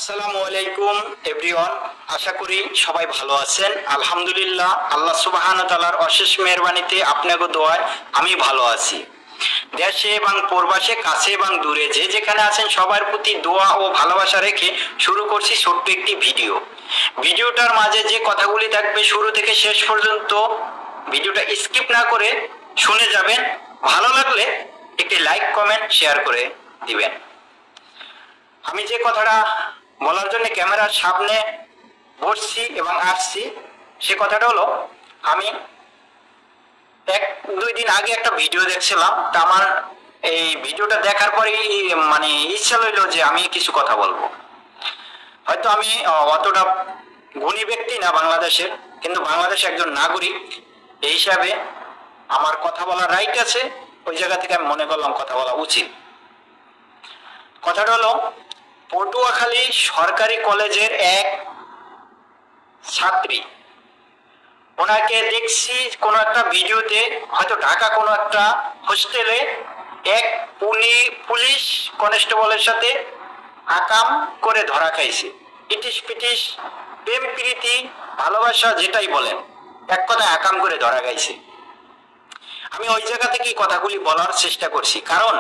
আসসালামু আলাইকুম এভরিওয়ান, আশা করি সবাই ভালো আছেন। আলহামদুলিল্লাহ, আল্লাহ সুবহানাহু ওয়া তাআলার অশেষ মেহেরবানিতে আপনাকে দোয়ায় আমি ভালো আছি। দেশে এবং প্রবাসে, কাছে এবং দূরে যে যেখানে আছেন সবার প্রতি দোয়া ও ভালোবাসা রেখে শুরু করছি ছোট্ট একটি ভিডিওটার মাঝে যে কথাগুলি থাকবে শুরু থেকে শেষ পর্যন্ত ভিডিওটা স্কিপ না করে শুনে যাবেন। ভালো লাগলে একটি লাইক, কমেন্ট, শেয়ার করে দিবেন। আমি যে কথাটা বলার জন্য ক্যামেরার সামনে বসছি এবং আসছি, সে কথাটা হলো, আমি এক দুই দিন আগে একটা ভিডিও দেখছিলাম। তা আমার এই ভিডিওটা দেখার পরেই মানে ইচ্ছা হইলো যে আমি কিছু কথা বলবো। হয়তো আমি অতটা গুণী ব্যক্তি না বাংলাদেশের, কিন্তু বাংলাদেশ একজন নাগরিক এই হিসাবে আমার কথা বলার রাইট আছে। ওই জায়গা থেকে আমি মনে করলাম কথা বলা উচিত। কথাটা হলো, পটুয়াখালী সরকারি কলেজের এক ছাত্রী, ওনাকে দেখছি কোনো একটা ভিডিওতে, হয়তো ঢাকা কোনো একটা হোস্টেলে এক পুলিশ কনস্টেবলের সাথে আকাম করে ধরা খাইছে। ইটিস পিটিস, প্রেম প্রীতি, ভালোবাসা যেটাই বলেন, এক কথায় আকাম করে ধরা খাইছে। আমি ওই জায়গা থেকে কথাগুলি বলার চেষ্টা করছি, কারণ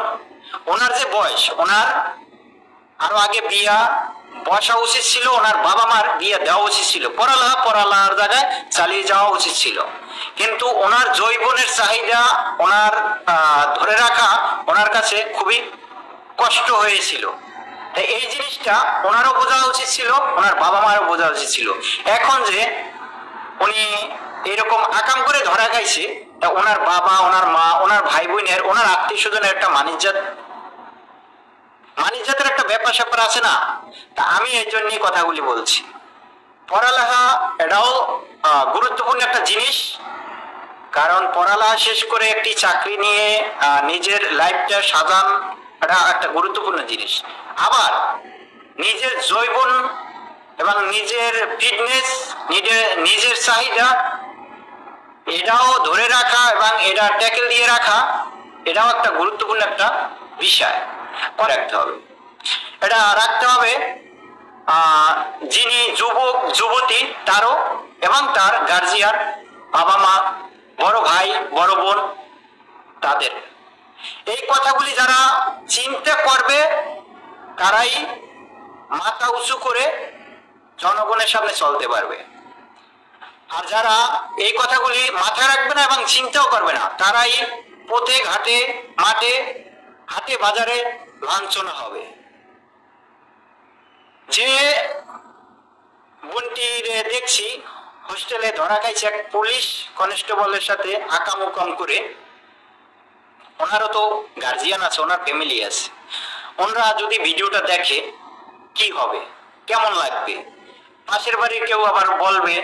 ওনার যে বয়স, ওনার আরো আগে বিয়া বসা উচিত ছিল, ওনার বাবা মার বিয়ে দেওয়া উচিত ছিল, পড়ালেখার জায়গায় চালিয়ে যাওয়া উচিত ছিল। কিন্তু ওনার যৌবনের চাহিদা ওনার ধরে রাখা ওনার কাছে খুবই কষ্ট হয়েছিল। তাই এই জিনিসটা ওনারও বোঝা উচিত ছিল, ওনার বাবা মারও বোঝা উচিত ছিল। এখন যে উনি এরকম আকাম করে ধরা খাইছে, ওনার বাবা, ওনার মা, ওনার ভাই বোনের, ওনার আত্মীয় স্বজনের একটা মানিজ্জাতের একটা ব্যাপার স্যাপার আছে না। তা আমি এই জন্যই কথাগুলি বলছি। পড়ালেখা এটাও গুরুত্বপূর্ণ একটা জিনিস, কারণ পড়ালেখা শেষ করে একটি চাকরি নিয়ে নিজের লাইফটা সাজান, এটা একটা গুরুত্বপূর্ণ জিনিস। আবার নিজের যৌবন এবং নিজের ফিটনেস, নিজের চাহিদা, এটাও ধরে রাখা এবং এটা ট্যাকেল দিয়ে রাখা, এটাও একটা গুরুত্বপূর্ণ একটা বিষয় রাখতে হবে। এটা রাখতে হবে যিনি যুবক যুবতী তারও, এবং তার গার্জিয়ান, বাবা মা, বড় ভাই, বড় বোন, তাদের এই কথাগুলি যারা চিন্তা করবে তারাই মাথা উঁচু করে জনগণের সামনে চলতে পারবে। আর যারা এই কথাগুলি মাথায় রাখবে না এবং চিন্তাও করবে না, তারাই পথে ঘাটে, মাঠে, হাটে বাজারে লাঞ্ছনা হবে। যে বোনটির দেখছি হোস্টেলে ধরা খাইছে এক পুলিশ কনস্টেবলের সাথে আকাম উকাম করে, ওনারও তো গার্জিয়ান আছে, ওনার ফ্যামিলি আছে। ওনারা যদি ভিডিওটা দেখে কি হবে, কেমন লাগবে? পাশের বাড়ির কেউ আবার বলবে,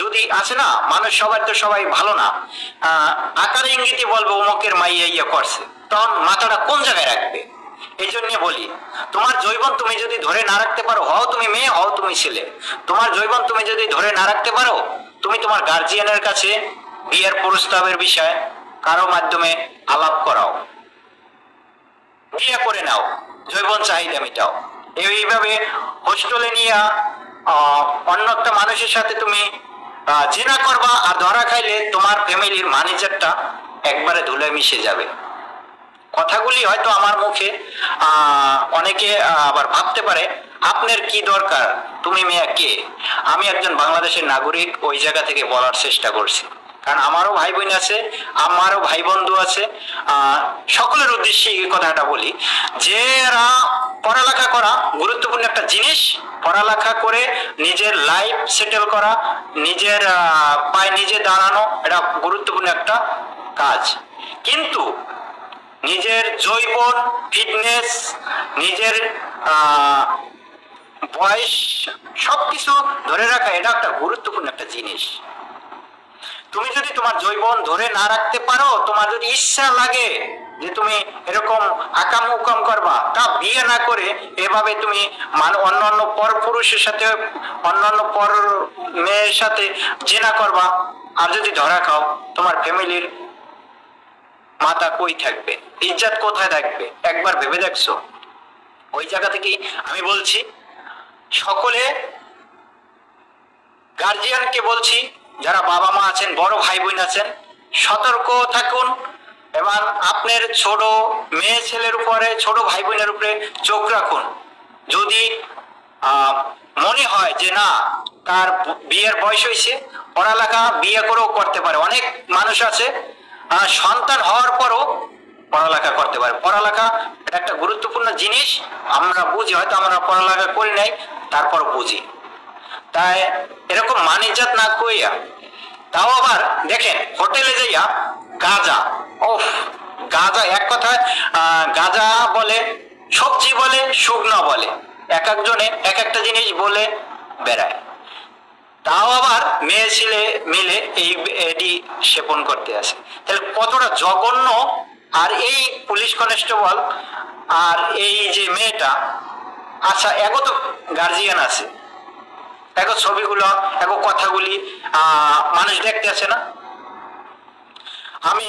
যদি আছে না মানুষ, সবার তো সবাই ভালো না, আকার ইঙ্গিতে বলবে অমুকের মাইয়া ইয়ে করছে, তখন মাথাটা কোন জায়গায় রাখবে? এই জন্য বলি, তোমার যৌবন তুমি যদি ধরে না রাখতে পারো, হও তুমি মেয়ে, হও তুমি ছেলে, তোমার যৌবন তুমি যদি ধরে না রাখতে পারো, তুমি তোমার গার্জিয়ানের কাছে বিয়ের প্রস্তাবের বিষয় কারো মাধ্যমে আলাপ করাও, বিয়ে করে নাও, যৌবন চাহিদা মিটাও। এইভাবে হোস্টেলে নিয়ে অন্য একটা মানুষের সাথে তুমি জিনা করবা, আর ধরা খাইলে তোমার ফ্যামিলির ম্যানেজারটা একবারে ধুলে মিশে যাবে। কথাগুলি হয়তো আমার মুখে অনেকে আবার ভাবতে পারে, আপনার কি দরকার, তুমি মেয়ে কে? আমি একজন বাংলাদেশের নাগরিক, ওই জায়গা থেকে বলার চেষ্টা করছি, কারণ আমারও ভাই বোন আছে, আমারও ভাই বন্ধু আছে। সকলের উদ্দেশ্যে এই কথাটা বলি, যারা পড়ালেখা করা গুরুত্বপূর্ণ একটা জিনিস, পড়ালেখা করে নিজের লাইফ সেটেল করা, নিজের পায়ে নিজে দাঁড়ানো, এটা গুরুত্বপূর্ণ একটা কাজ। কিন্তু নিজের যৌবন, ফিটনেস, নিজের বয়স, সবকিছু ধরে রাখা, এটা একটা গুরুত্বপূর্ণ একটা জিনিস। তুমি যদি তোমার যৌবন ধরে না রাখতে পারো, তোমার যদি ইচ্ছা লাগে যে তুমি এরকম আকাম উকাম করবা, তা বিয়ে না করে এভাবে তুমি অন্যান্য পর পুরুষের সাথে, অন্যান্য পর মেয়ের সাথে জেনা করবা, আর যদি ধরা খাও, তোমার ফ্যামিলির মাথা কই থাকবে, ইজ্জত কোথায় থাকবে? একবার ভেবে দেখছো? ওই জায়গা থেকেই আমি বলছি, সকলে গার্জিয়ানকে বলছি, যারা বাবা মা আছেন, বড় ভাই বোন আছেন, সতর্ক থাকুন এবং আপনার ছোট মেয়ে ছেলের উপরে, ছোট ভাই বোনের উপরে চোখ রাখুন। যদি মনে হয় যে না তার বিয়ের বয়স হয়েছে, পড়ালেখা বিয়ে করেও করতে পারে। অনেক মানুষ আছে সন্তান হওয়ার পরও পড়ালেখা করতে পারে। পড়ালেখা এটা একটা গুরুত্বপূর্ণ জিনিস। আমরা বুঝি, হয়তো আমরা পড়ালেখা করি নাই, তারপর বুঝি। তাই এরকম মানিজ্জাত না কইয়া, তাও আবার দেখেন হোটেলে যাইয়া গাঁজা, ওফ গাঁজা, এক কথায় গাঁজা বলে, সবজি বলে, শুকনো বলে, এক একজনে এক একটা জিনিস বলে বেড়ায়। তাও আবার মেয়ে ছেলে মিলে এটি সেবন করতে আসে। তাহলে কতটা জঘন্য! আর এই পুলিশ কনস্টেবল আর এই যে মেয়েটা, আচ্ছা এগো তো গার্জিয়ান আছে, এগো ছবিগুলো, এগো কথাগুলি মানুষ দেখতে আছে না? আমি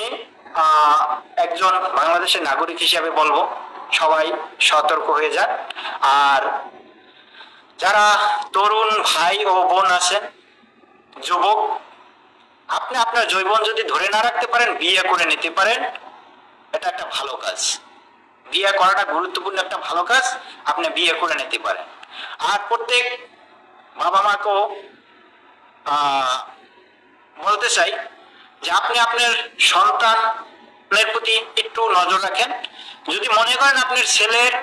একজন বাংলাদেশের নাগরিক হিসাবে বলবো, সবাই সতর্ক হয়ে যান। আর যারা তরুণ ভাই ও বোন আছেন, যুবক, আপনি আপনার যৌবন যদি ধরে না রাখতে পারেন, বিয়ে করে নিতে পারেন। এটা একটা ভালো কাজ, বিয়ে করাটা গুরুত্বপূর্ণ একটা ভালো কাজ, আপনি বিয়ে করে নিতে পারেন। আর প্রত্যেক বাবা মাকেও বলতে চাই যে আপনি আপনার সন্তানের প্রতি একটু নজর রাখেন। যদি মনে করেন আপনার ছেলের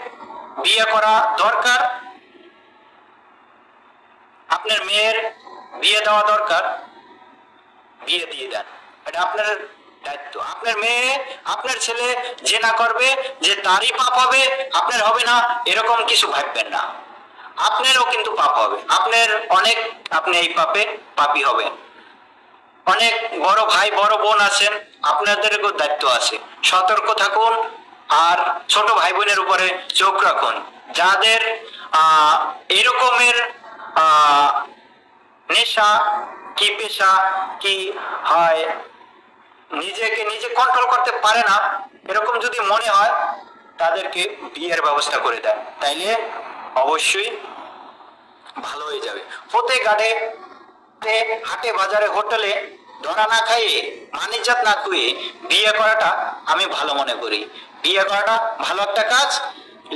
বিয়ে করা দরকার, আপনার মেয়ের বিয়ে দেওয়া দরকার, বিয়ে দিয়ে দেন। এটা আপনার দায়িত্ব। আপনার মেয়ে, আপনার ছেলে যে না করবে যে তারই পাপ হবে, আপনার হবে না, এরকম কিছু ভাববেন না। আপনারও কিন্তু পাপ হবে, আপনার অনেক, আপনি এই পাপে পাপী হবেন। অনেক বড় ভাই বড় বোন আছেন, আপনাদেরও দায়িত্ব আছে। সতর্ক থাকুন আর ছোট ভাই বোনের উপরে চোখ রাখুন। যাদের এরকমের নেশা কি পেশা কি হয়, নিজেকে নিজে কন্ট্রোল করতে পারে না, এরকম যদি মনে হয়, তাদেরকে বিয়ের ব্যবস্থা করে দেন, তাইলে অবশ্যই ভালো হয়ে যাবে। পথে ঘাটে, হাটে বাজারে হোটেলে ধরা না খাইয়ে, মানিজ্জাত না খুঁয়ে বিয়ে করাটা আমি ভালো মনে করি। বিয়ে করাটা ভালো একটা কাজ,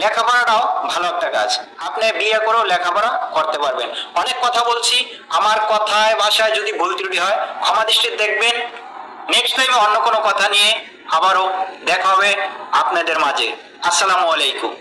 লেখাপড়াটাও ভালো একটা কাজ। আপনি বিয়ে করেও লেখাপড়া করতে পারবেন। অনেক কথা বলছি, আমার কথায় ভাষায় যদি ভুল ত্রুটি হয় ক্ষমা দৃষ্টিতে দেখবেন। নেক্সট টাইমে অন্য কোনো কথা নিয়ে আবারও দেখা হবে আপনাদের মাঝে। আসসালামু আলাইকুম।